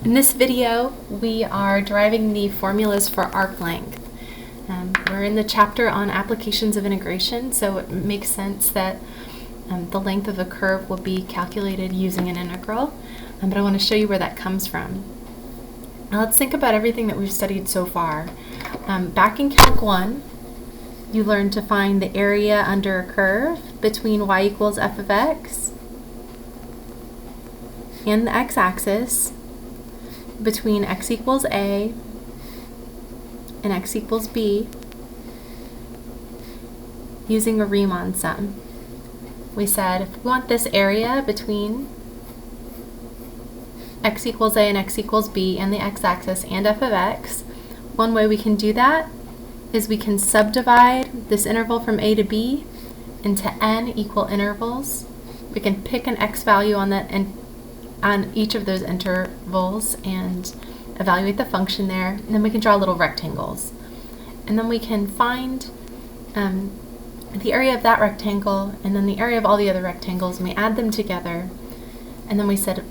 In this video, we are deriving the formulas for arc length. We're in the chapter on applications of integration, so it makes sense that the length of a curve will be calculated using an integral, but I want to show you where that comes from. Now let's think about everything that we've studied so far. Back in Calc 1, you learned to find the area under a curve between y equals f of x and the x-axis between x equals a and x equals b using a Riemann sum. We said if we want this area between x equals a and x equals b and the x-axis and f of x, one way we can do that is we can subdivide this interval from a to b into n equal intervals. We can pick an x value on that and on each of those intervals and evaluate the function there, and then we can draw little rectangles. And then we can find the area of that rectangle and then the area of all the other rectangles, and we add them together. And then we said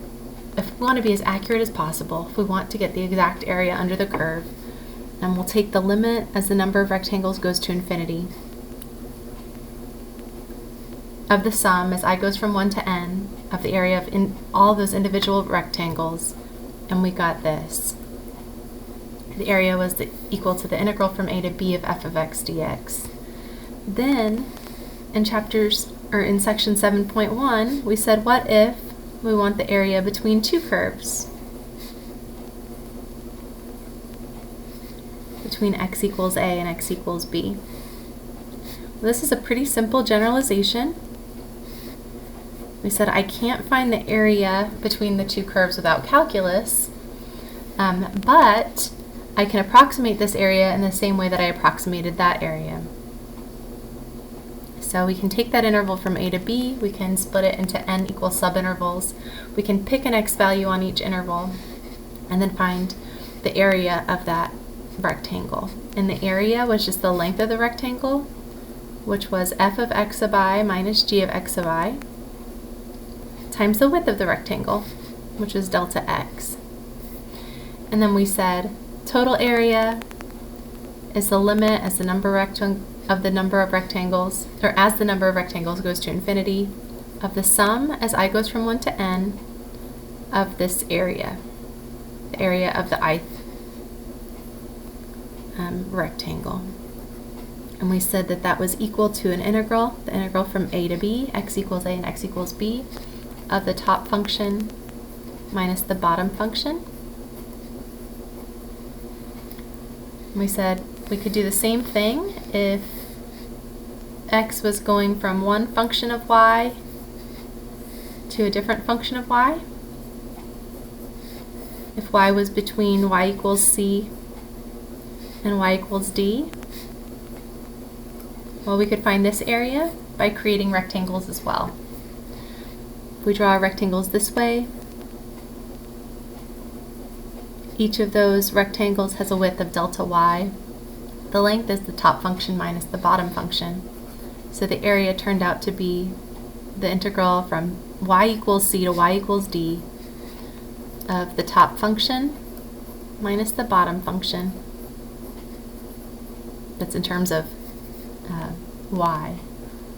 if we want to be as accurate as possible, if we want to get the exact area under the curve, and we'll take the limit as the number of rectangles goes to infinity of the sum as I goes from 1 to n of the area of all those individual rectangles, and we got this. The area was equal to the integral from a to b of f of x dx. Then in section 7.1 we said what if we want the area between two curves, between x equals a and x equals b. Well, this is a pretty simple generalization. We said I can't find the area between the two curves without calculus, but I can approximate this area in the same way that I approximated that area. So we can take that interval from a to b, we can split it into n equal subintervals, we can pick an x value on each interval, and then find the area of that rectangle. And the area was just the length of the rectangle, which was f of x sub I minus g of x sub I, times the width of the rectangle, which is delta x. And then we said total area is the limit as the number of the number of rectangles, or as the number of rectangles goes to infinity, of the sum as I goes from 1 to n of this area, the area of the ith rectangle. And we said that that was equal to an integral, the integral from a to b, x equals a and x equals b, of the top function minus the bottom function. We said we could do the same thing if x was going from one function of y to a different function of y. If y was between y equals c and y equals d, well, we could find this area by creating rectangles as well. If we draw our rectangles this way, each of those rectangles has a width of delta y. The length is the top function minus the bottom function. So the area turned out to be the integral from y equals c to y equals d of the top function minus the bottom function. That's in terms of y.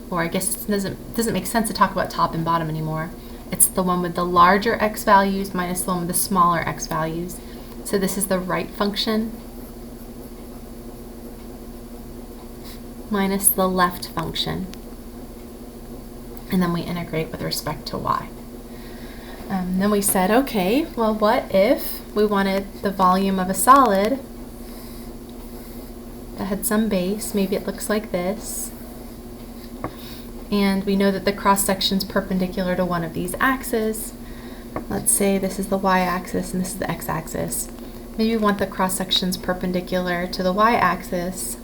Or I guess it doesn't make sense to talk about top and bottom anymore. It's the one with the larger x values minus the one with the smaller x values. So this is the right function minus the left function. And then we integrate with respect to y. Then we said, okay, well, what if we wanted the volume of a solid that had some base? Maybe it looks like this. And we know that the cross-section is perpendicular to one of these axes. Let's say this is the y-axis and this is the x-axis. Maybe we want the cross-sections perpendicular to the y-axis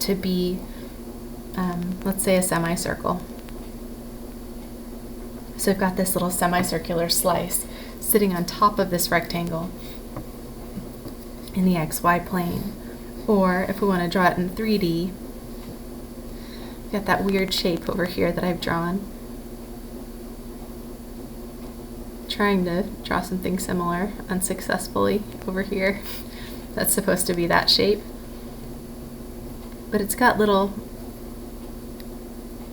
to be, let's say, a semicircle. So we've got this little semicircular slice sitting on top of this rectangle in the xy plane. Or if we want to draw it in 3D, got that weird shape over here that I've drawn. trying to draw something similar unsuccessfully over here. That's supposed to be that shape. But it's got little,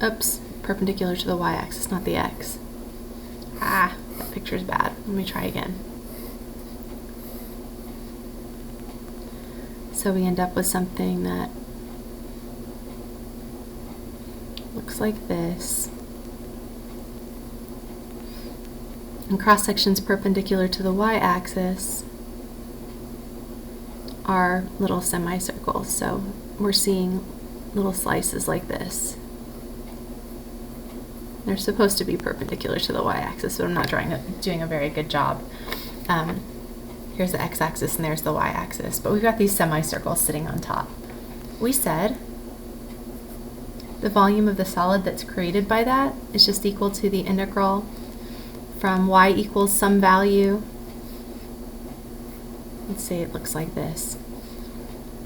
oops, perpendicular to the y-axis, not the x. Ah, that picture's bad. Let me try again. So we end up with something that looks like this. And cross-sections perpendicular to the y-axis are little semicircles. So we're seeing little slices like this. They're supposed to be perpendicular to the y-axis, but I'm not doing a very good job. Here's the x-axis and there's the y-axis, but we've got these semicircles sitting on top. We said the volume of the solid that's created by that is just equal to the integral from y equals some value. Let's say it looks like this.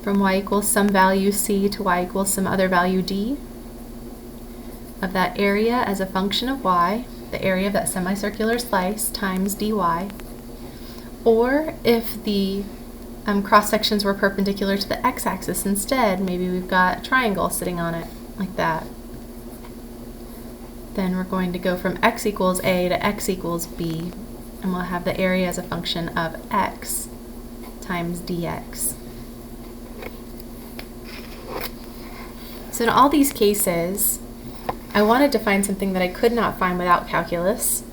From y equals some value c to y equals some other value d of that area as a function of y, the area of that semicircular slice, times dy. Or if the cross-sections were perpendicular to the x-axis instead, maybe we've got a triangle sitting on it, like that. Then we're going to go from x equals a to x equals b, and we'll have the area as a function of x times dx. So in all these cases, I wanted to find something that I could not find without calculus.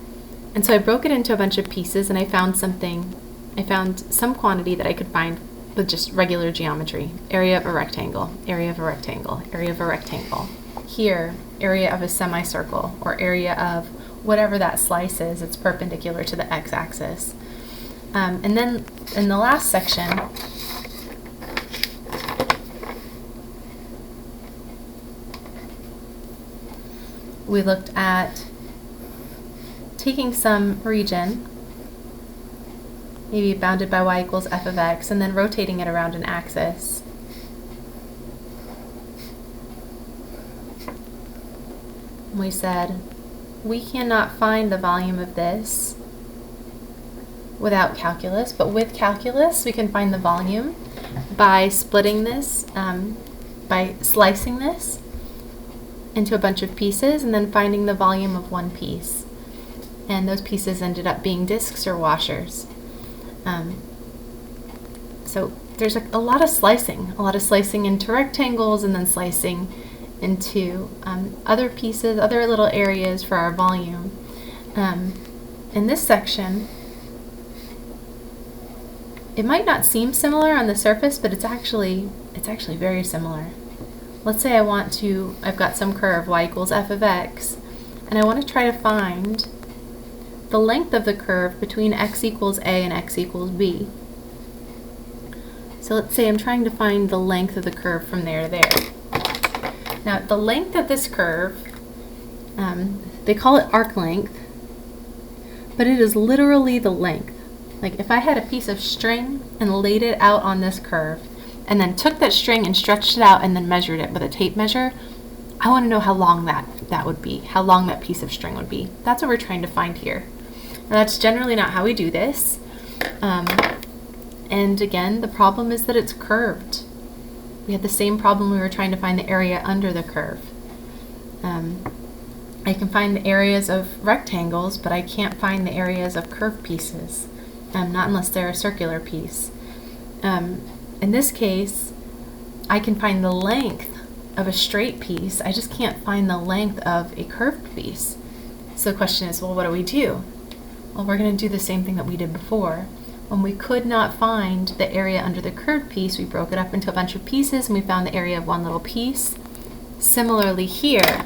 And so I broke it into a bunch of pieces and I found some quantity that I could find with just regular geometry. Area of a rectangle, area of a rectangle, area of a rectangle. Here, area of a semicircle, or area of whatever that slice is, it's perpendicular to the x-axis. And then in the last section, we looked at taking some region, maybe bounded by y equals f of x, and then rotating it around an axis. We said we cannot find the volume of this without calculus, but with calculus we can find the volume by splitting this, by slicing this into a bunch of pieces and then finding the volume of one piece. And those pieces ended up being discs or washers. So there's a lot of slicing into rectangles and then slicing into other pieces, other little areas for our volume. In this section, it might not seem similar on the surface, but it's actually very similar. Let's say I've got some curve y equals f of x, and I want to try to find the length of the curve between x equals a and x equals b. So let's say I'm trying to find the length of the curve from there to there. Now the length of this curve, they call it Arclength, but it is literally the length. Like if I had a piece of string and laid it out on this curve, and then took that string and stretched it out and then measured it with a tape measure, I want to know how long that would be, how long that piece of string would be. That's what we're trying to find here. Now that's generally not how we do this. And again, the problem is that it's curved. We had the same problem we were trying to find the area under the curve. I can find the areas of rectangles, but I can't find the areas of curved pieces, not unless they're a circular piece. In this case, I can find the length of a straight piece. I just can't find the length of a curved piece. So the question is, well, what do we do? Well, we're going to do the same thing that we did before. When we could not find the area under the curved piece, we broke it up into a bunch of pieces and we found the area of one little piece. Similarly here,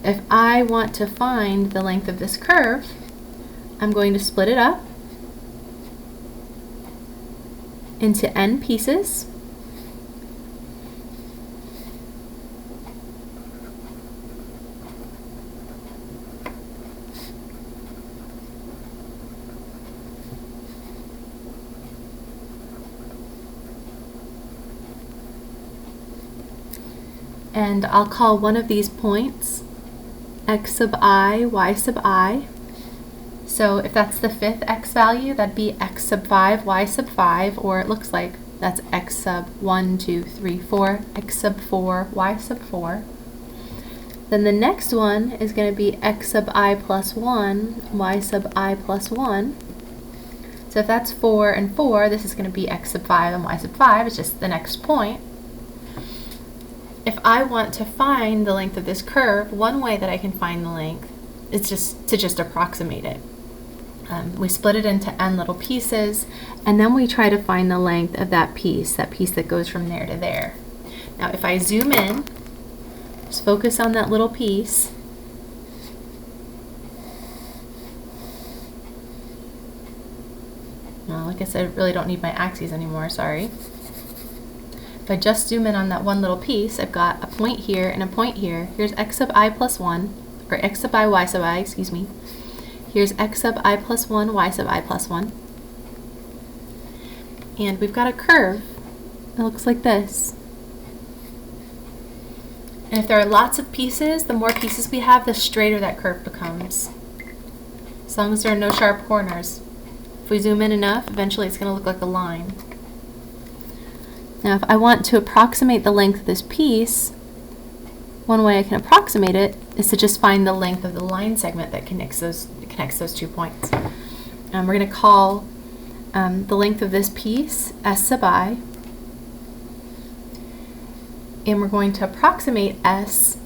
if I want to find the length of this curve, I'm going to split it up into n pieces. And I'll call one of these points x sub I, y sub I. So if that's the fifth x value, that'd be x sub 5, y sub 5, or it looks like that's x sub 1, 2, 3, 4, x sub 4, y sub 4. Then the next one is going to be x sub I plus 1, y sub I plus 1. So if that's 4 and 4, this is going to be x sub 5 and y sub 5. It's just the next point. If I want to find the length of this curve, one way that I can find the length is just to approximate it. We split it into n little pieces, and then we try to find the length of that piece that goes from there to there. Now if I zoom in, just focus on that little piece. Well, I guess I really don't need my axes anymore, sorry. If I just zoom in on that one little piece, I've got a point here and a point here. Here's x sub I plus 1, or x sub I, y sub I, excuse me. Here's x sub I plus 1, y sub I plus 1. And we've got a curve that looks like this. And if there are lots of pieces, the more pieces we have, the straighter that curve becomes. As long as there are no sharp corners. If we zoom in enough, eventually it's going to look like a line. Now if I want to approximate the length of this piece, one way I can approximate it is to just find the length of the line segment that connects those 2 points. We're going to call the length of this piece s sub I, and we're going to approximate s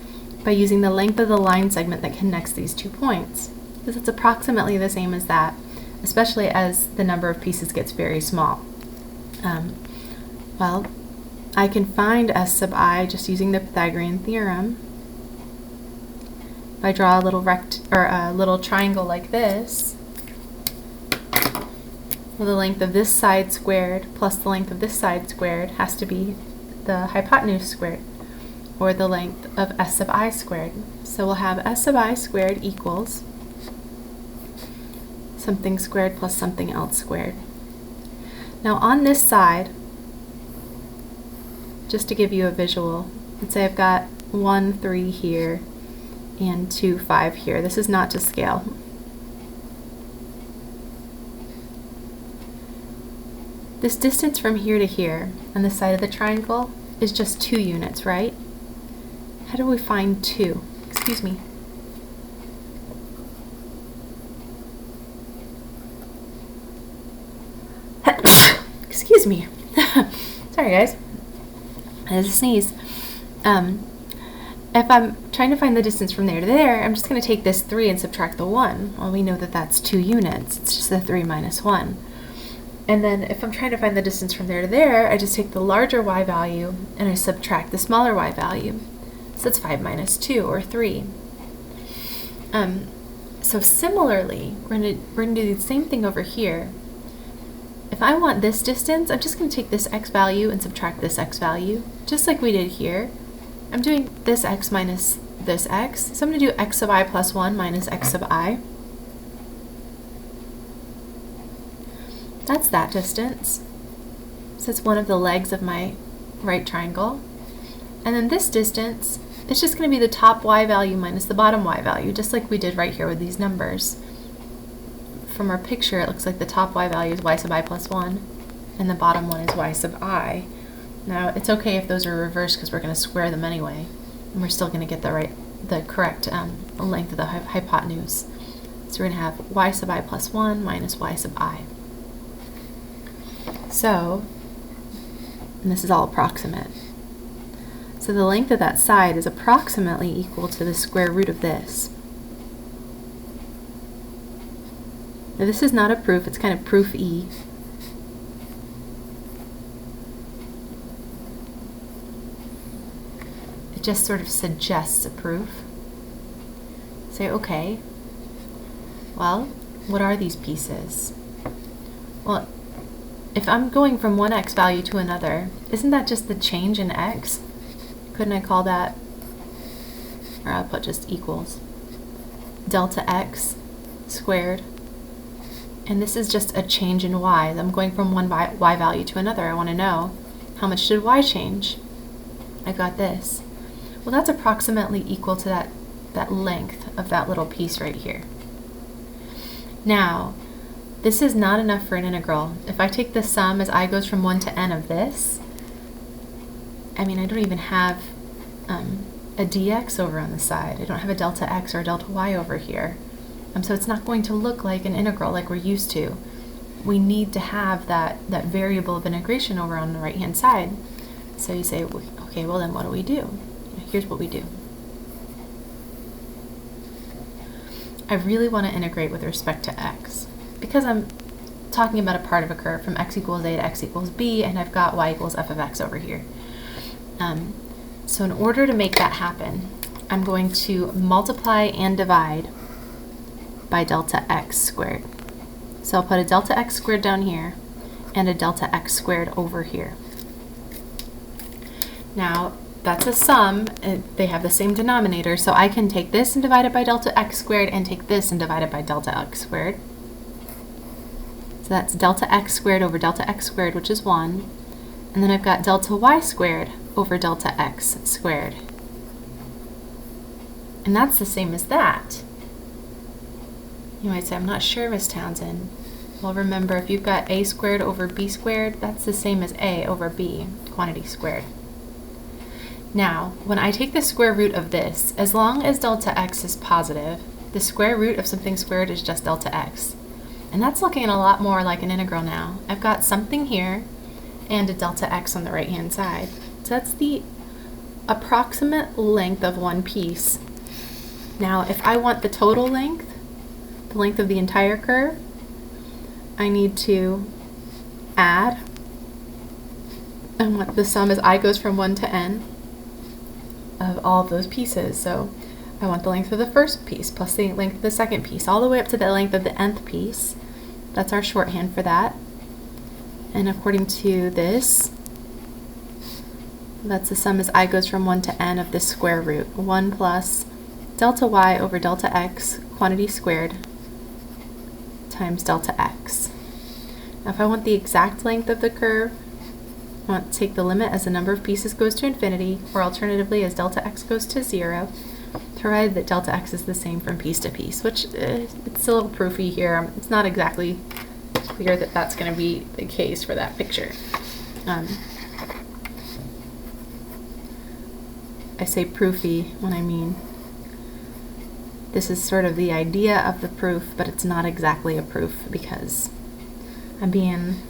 by using the length of the line segment that connects these 2 points, because it's approximately the same as that, especially as the number of pieces gets very small. Well, I can find s sub I just using the Pythagorean theorem. If I draw a little triangle like this, well, the length of this side squared plus the length of this side squared has to be the hypotenuse squared, or the length of s sub I squared. So we'll have s sub I squared equals something squared plus something else squared. Now on this side, just to give you a visual, let's say I've got 1, 3 here and 2, 5 here. This is not to scale. This distance from here to here on the side of the triangle is just 2 units, right? How do we find 2? Excuse me. Excuse me. Sorry guys. I had to sneeze. If I'm trying to find the distance from there to there, I'm just going to take this 3 and subtract the 1. Well, we know that that's 2 units. It's just the 3 minus 1. And then if I'm trying to find the distance from there to there, I just take the larger y value and I subtract the smaller y value. So that's 5 minus 2, or 3. So similarly, we're going to do the same thing over here. If I want this distance, I'm just going to take this x value and subtract this x value, just like we did here. I'm doing this x minus this x, so I'm going to do x sub I plus 1 minus x sub I. That's that distance. So it's one of the legs of my right triangle. And then this distance, it's just going to be the top y value minus the bottom y value, just like we did right here with these numbers. From our picture, it looks like the top y value is y sub I plus 1, and the bottom one is y sub I. Now, it's okay if those are reversed because we're going to square them anyway, and we're still going to get the correct length of the hypotenuse. So we're going to have y sub I plus 1 minus y sub I. So, and this is all approximate. So the length of that side is approximately equal to the square root of this. Now this is not a proof, it's kind of proof E. It just sort of suggests a proof. Say, okay, well, what are these pieces? Well, if I'm going from one x value to another, isn't that just the change in x? Couldn't I call that, or I'll put just equals, delta x squared? And this is just a change in y. I'm going from one y value to another. I want to know, how much did y change? I got this. Well, that's approximately equal to that length of that little piece right here. Now, this is not enough for an integral. If I take the sum as I goes from 1 to n of this, I mean, I don't even have a dx over on the side. I don't have a delta x or a delta y over here. So it's not going to look like an integral like we're used to. We need to have that variable of integration over on the right-hand side. So you say, okay, well then what do we do? Here's what we do. I really want to integrate with respect to x, because I'm talking about a part of a curve from x equals a to x equals b, and I've got y equals f of x over here. So in order to make that happen, I'm going to multiply and divide by delta x squared. So I'll put a delta x squared down here and a delta x squared over here. Now, that's a sum. They have the same denominator, so I can take this and divide it by delta x squared and take this and divide it by delta x squared. So that's delta x squared over delta x squared, which is 1. And then I've got delta y squared over delta x squared. And that's the same as that. You might say, I'm not sure, Miss Townsend. Well, remember, if you've got a squared over b squared, that's the same as a over b, quantity squared. Now, when I take the square root of this, as long as delta x is positive, the square root of something squared is just delta x. And that's looking a lot more like an integral now. I've got something here and a delta x on the right-hand side. So that's the approximate length of one piece. Now, if I want the total length, the length of the entire curve, I need to add, I want the sum as I goes from 1 to n of all of those pieces. So I want the length of the first piece plus the length of the second piece, all the way up to the length of the nth piece. That's our shorthand for that. And according to this, that's the sum as I goes from 1 to n of this square root, 1 plus delta y over delta x, quantity squared, times delta x. Now if I want the exact length of the curve, I want to take the limit as the number of pieces goes to infinity, or alternatively as delta x goes to 0, provided that delta x is the same from piece to piece, which it's a little proofy here. It's not exactly clear that that's going to be the case for that picture. I say proofy when I mean this is sort of the idea of the proof, but it's not exactly a proof because I'm being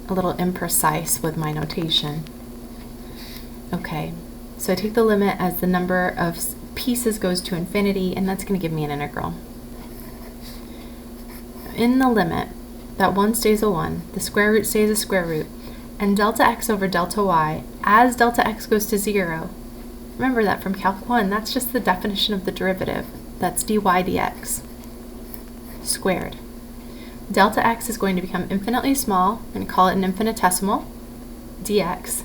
a little imprecise with my notation. Okay, so I take the limit as the number of pieces goes to infinity, and that's going to give me an integral. In the limit, that 1 stays a 1, the square root stays a square root, and delta x over delta y, as delta x goes to 0, remember that from Calc 1, that's just the definition of the derivative. That's dy dx squared. Delta x is going to become infinitely small. We're going to call it an infinitesimal, dx.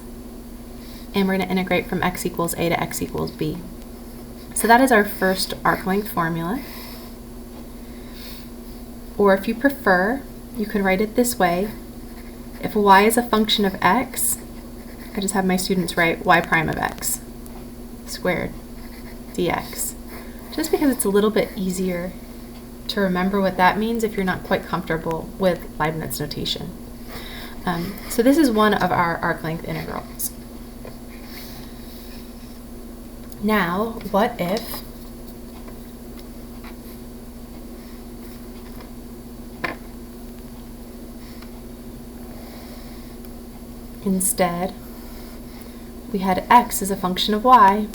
And we're going to integrate from x equals a to x equals b. So that is our first arc length formula. Or if you prefer, you could write it this way. If y is a function of x, I just have my students write y prime of x squared dx. Just because it's a little bit easier to remember what that means if you're not quite comfortable with Leibniz notation. So this is one of our arc length integrals. Now, what if instead we had x as a function of y,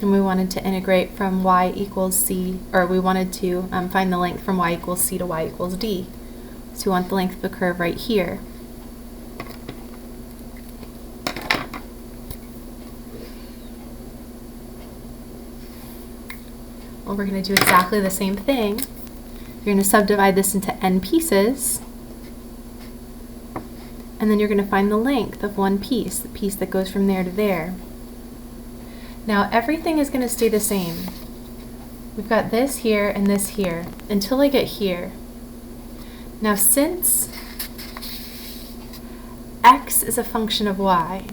and we wanted to integrate from y equals c, or we wanted to find the length from y equals c to y equals d. So we want the length of the curve right here. Well, we're going to do exactly the same thing. You're going to subdivide this into n pieces, and then you're going to find the length of one piece, the piece that goes from there to there. Now everything is going to stay the same. We've got this here and this here until I get here. Now since x is a function of y,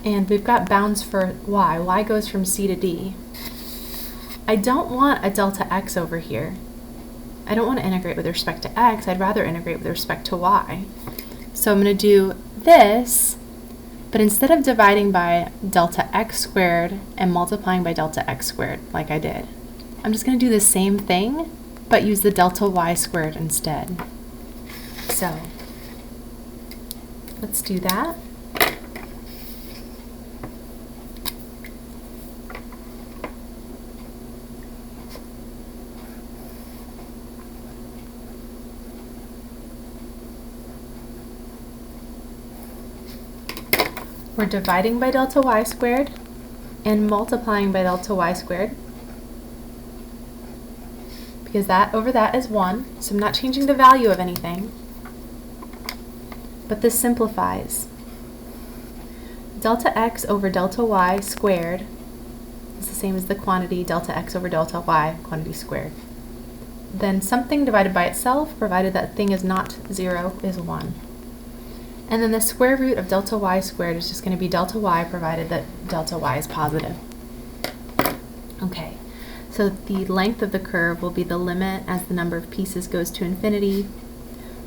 and we've got bounds for y. Y goes from c to d. I don't want a delta x over here. I don't want to integrate with respect to x. I'd rather integrate with respect to y. So I'm going to do this, but instead of dividing by delta x squared and multiplying by delta x squared like I did, I'm just going to do the same thing, but use the delta y squared instead. So let's do that. We're dividing by delta y squared and multiplying by delta y squared, because that over that is 1, so I'm not changing the value of anything. But this simplifies. Delta x over delta y squared is the same as the quantity delta x over delta y, quantity squared. Then something divided by itself, provided that thing is not 0, is 1. And then the square root of delta y squared is just going to be delta y, provided that delta y is positive. Okay, so the length of the curve will be the limit as the number of pieces goes to infinity,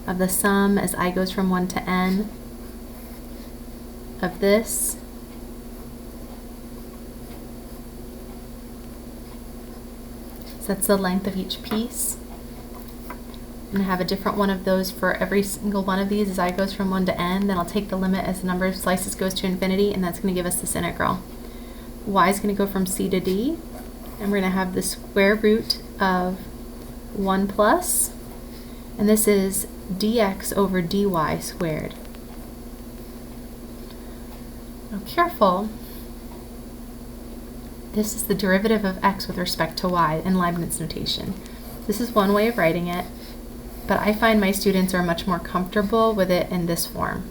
of the sum as I goes from 1 to n, of this, so that's the length of each piece. I'm going to have a different one of those for every single one of these as I goes from 1 to n. Then I'll take the limit as the number of slices goes to infinity, and that's going to give us this integral. Y is going to go from c to d, and we're going to have the square root of 1 plus, and this is dx over dy squared. Now careful, this is the derivative of x with respect to y in Leibniz notation. This is one way of writing it, but I find my students are much more comfortable with it in this form.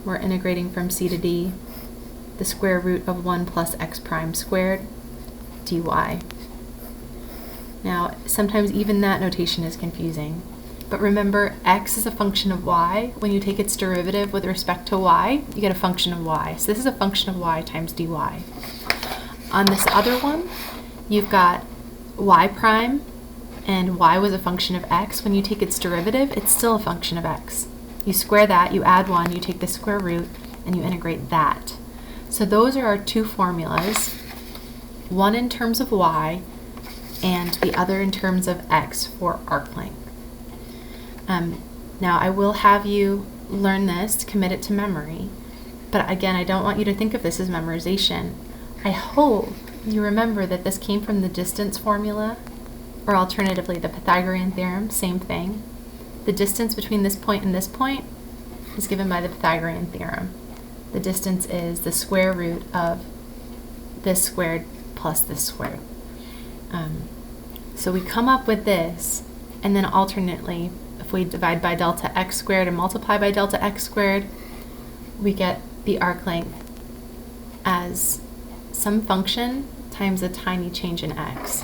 We're integrating from c to d, the square root of 1 plus x prime squared dy. Now, sometimes even that notation is confusing, but remember, x is a function of y. When you take its derivative with respect to y, you get a function of y. So this is a function of y times dy. On this other one, you've got y prime, and y was a function of x. When you take its derivative, it's still a function of x. You square that, you add 1, you take the square root, and you integrate that. So those are our two formulas, one in terms of y, and the other in terms of x for arc length. Now I will have you learn this, commit it to memory, but again, I don't want you to think of this as memorization. I hope you remember that this came from the distance formula, or alternatively the Pythagorean theorem, same thing. The distance between this point and this point is given by the Pythagorean theorem. The distance is the square root of this squared plus this squared. So we come up with this, and then alternately, if we divide by delta x squared and multiply by delta x squared, we get the arc length as some function times a tiny change in x.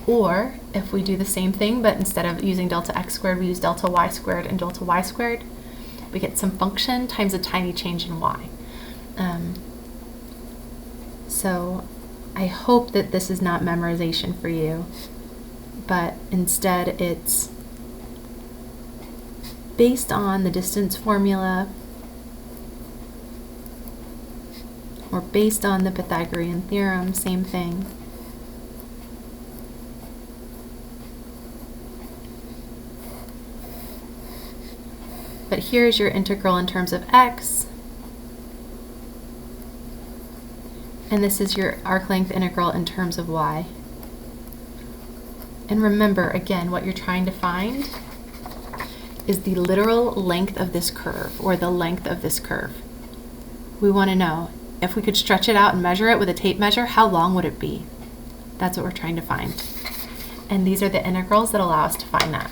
Or if we do the same thing, but instead of using delta x squared, we use delta y squared and delta y squared, we get some function times a tiny change in y. So I hope that this is not memorization for you, but instead it's based on the distance formula or based on the Pythagorean theorem, same thing. But here's your integral in terms of x, and this is your arc length integral in terms of y. And remember, again, what you're trying to find is the literal length of this curve, or the length of this curve. We want to know, if we could stretch it out and measure it with a tape measure, how long would it be? That's what we're trying to find. And these are the integrals that allow us to find that.